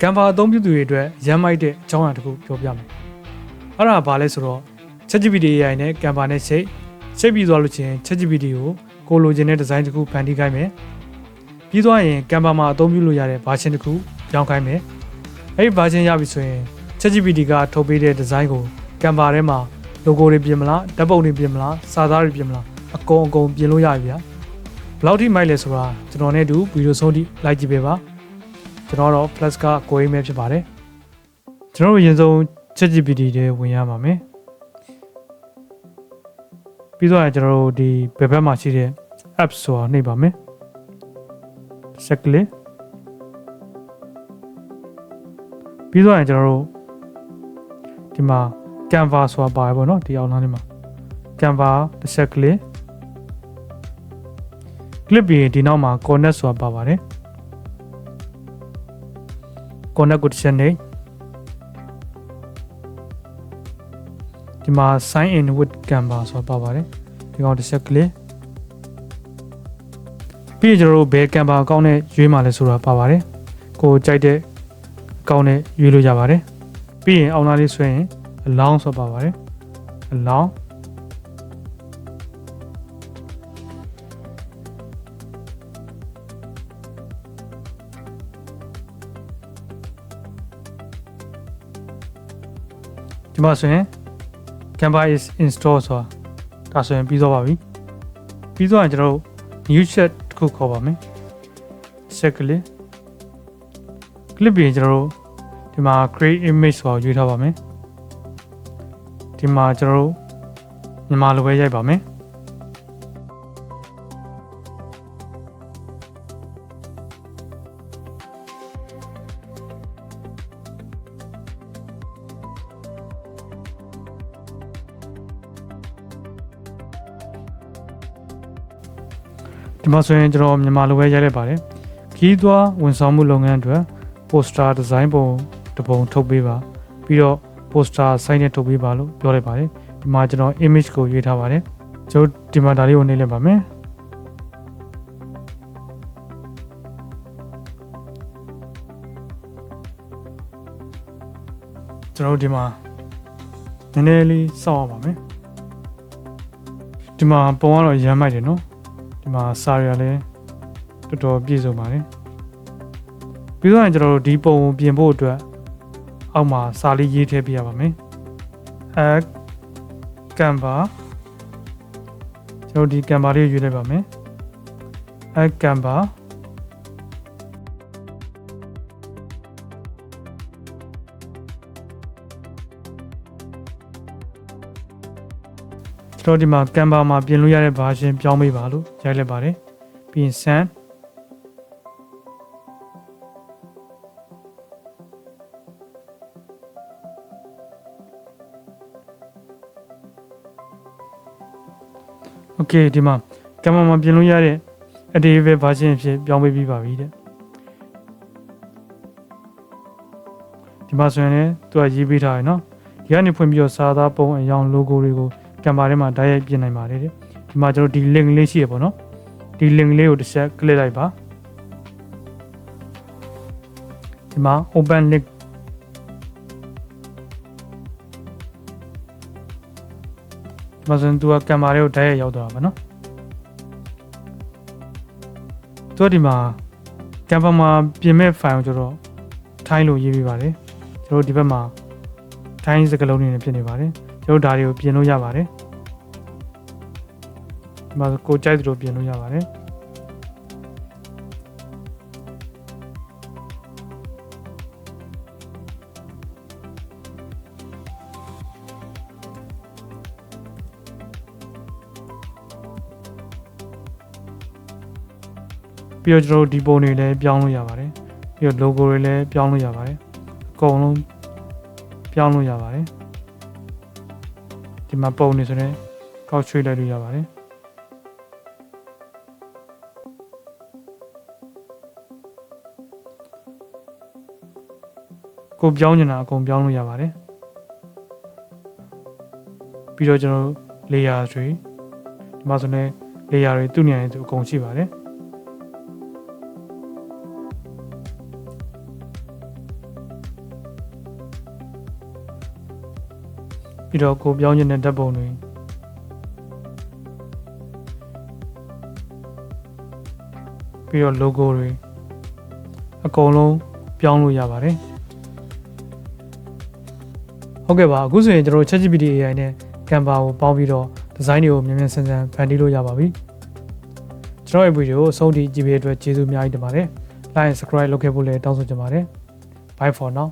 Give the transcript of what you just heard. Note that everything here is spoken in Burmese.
Canva အသုံးပြုသူတွေအတွက်ရမ်းမိုက်တဲ့အကြောင်းအရာတစ်ခုပြောပြမယ်။အဲ့ဒါဘာလဲဆိုတော့ ChatGPT AI နဲ့ Canva နဲ့ချိတ်ပြီးသွားလို့ချင်း ChatGPT ကိုလိုချင်တဲ့ဒီဇိုင်းတစ်ခုဖန်တီးခိုင်းမယ်။ပြီးသွားရင် Canva မှာအသုံးပြုလို့ရတဲ့ version တစ်ခုပြောင်းခိုင်းမယ်။အဲ့ဒီ version ရပြီဆိုရင် ChatGPT ကထုတ်ပေးတဲ့ဒီဇိုင်းကို Canva ထဲမှာ logo တွေပြင်မလားဓာတ်ပုံတွေပြင်မလားစာသားတွေပြင်မလားအကုန်ပြင်လို့ရပြီဗျာ။ဘယ်လောက်ထိမိုက်လဲဆိုတာကျွန်တော်နဲ့တူဗီဒီယိုဆုံးထိလိုက်ကြည့်ပေးပါကျွန်တော်တော့ plus ကကိုအိမ်ပဲဖြစ်ပါတယ်ကျွန်တော်တို့အရင်ဆုံး ChatGPT တွေဝင်ရပါမယ်ပြီးတော့ကျွန်တော်တို့ဒီဘယ်ဘက်မှာရှိတဲ့ apps ဆိုတာနှိပ်ပါမယ်စက်ကလေးပြီးတော့ကျွန်တော်တို့ဒီမှာ Canva ဆိုတာပါတယ်ပေါ့နော်ဒီအောင်လားနေမှာ Canva တစ်စက်ကလေး clip ပြီးဒီနောက်မှာ connect ဆိုတာပါပါတယ် connect ကိုတစ်ချက်နေဒီမှာ sign in with Canva ဆိုတာပါပါတယ်ဒီကောင်တစ်ချက်ကလေးပြီးကျွန်တော်တို့ဘယ် Canva အကောင့်နဲ့ရွေးမှလဲဆိုတာပါပါတယ်ကိုကြိုက်တဲ့အကောင့်နဲ့ရွေးလို့ရပါတယ်ပြီးရင်အောင်းသားလေးဆွဲရင် allow ဆိုတာပါပါတယ် allowဒီမှာဆိုရင် Canva is installed ဆိုတာဒါဆိုရင်ပြီးသွားပါပြီပြီးသွားရင်ကျွန်တော်တို့ new chat တစ်ခုခေါ်ပါမယ် set ကလေး clip ပြီးရင်ကျွန်တော်တို့ဒီမှာ create image ဆိုတာရွေးထားပါမယ်ဒီမှာကျွန်တော်တို့မြန်မာလိုပဲရိုက်ပါမယ်ဒီမှာဆိုရင်ကျွန်တော်မြန်မာလိုပဲရိုက်လိုက်ပါတယ်ခီးသွားဝန်ဆောင်မှုလုပ်ငန်းအတွက် poster design ပုံတစ်ပုံထုတ်ပေးပါပြီးတော့ poster sign နဲ့ထုတ်ပေးပါလို့ပြောလိုက်ပါတယ်ဒီမှာကျွန်တော် image ကိုရွေးထားပါတယ်ကျွန်တော်ဒီမှာဒါလေးကိုနှိပ်လိုက်ပါမယ်ကျွန်တော်ဒီမှာနည်းနည်းလေးစောင့်ရပါမယ်ဒီမှာပုံကတော့ရမ်းမိုက်တယ်နော်ဒီမှာစာရလည်းတော်တော်ပြည့်စုံပါတယ်ပြီးတော့ကျွန်တော်တို့ဒီပုံပြင်ဖို့အတွက်အောက်မှာစာလေးရေးထည့်ပြရပါမယ်add Canva ကျွန်တော်ဒီ Canva လေးရွေးလိုက်ပါမယ်add Canvaကျွန်တော်ဒီမှာ Canva မှာပြင်လို့ရတဲ့ version ပြောင်းပေးပါလို့ရိုက်လိုက်ပါတယ်ပြီးရင် send okay ဒီမှာ Canva မှာပြင်လို့ရတဲ့ Adobe version ဖြစ်ပြောင်းပေးပြီးပါပြီတဲ့ဒီမှာဆိုရင်လည်းသူကရေးပေးထားရယ်နော်ဒီကနေဖွင့်ပြီးတော့စာသားပုံအယောင် logo တွေကို Canva ထဲမှာတိုက်ရိုက်ပြင်နိုင်ပါတယ်တဲ့ဒီမှာကျွန်တော်ဒီ link လေးရှိရပေါ့နော်ဒီ link လေးကိုတစ်ချက် click လိုက်ပါဒီမှာ open link ဒီမှာဆိုရင်သူက Canva ထဲကိုတိုက်ရိုက်ရောက်သွားတာပါနော်သူကဒီမှာ Canva မှာပြင်မဲ့ file ကိုကျွန်တော်ထိုင်းလို့ရေးပေးပါတယ်ကျွန်တော်ဒီဘက်မှာထိုင်းစကားလုံးတွေနဲ့ဖြစ်နေပါတယ်ကျွန်တော်ဒါတွေကိုပြင်လို့ရပါတယ်ဒီမှာကိုကြိုက်သလိုပြင်လို့ရပါတယ်ပြီးတော့ကျွန်တော်ဒီပုံတွေလည်းပြောင်းလို့ရပါတယ်ပြီးတော့ logo တွေလည်းပြောင်းလို့ရပါတယ်အကုန်လုံးပြောင်းလို့ရပါတယ်ဒီမှာပုံနေဆိုရင်ကောက်ချွေးလိုက်လို့ရပါတယ်ကိုပြောင်းနေတာအကုန်ပြောင်းလို့ရပါတယ်ပြီးတော့ကျွန်တော် layer တွေဒီမှာဆိုရင် layer တွေသူ့နေရာနဲ့သူအကုန်ရှိပါတယ် ပြီးတော့ကိုပြောင်းခြင်းတဲ့ဓာတ်ပုံတွေပြီးတော့ logo တွေအကုန်လုံးပြောင်းလို့ရပါတယ်ဟုတ်ကဲ့ပါအခုဆိုရင်ကျွန်တော်တို့ ChatGPT AI နဲ့ Canva ကိုပေါင်းပြီးတော့ design တွေကိုမြန်မြန်ဆန်ဆန်ဖန်တီးလို့ရပါပြီကျွန်တော်ရဲ့ video ကိုအဆုံးထိကြည့်ပေးတဲ့အတွက်ကျေးဇူးအများကြီးတင်ပါတယ် like and subscribe လုပ်ခဲ့ဖို့လည်းတောင်းဆိုချင်ပါတယ် bye for now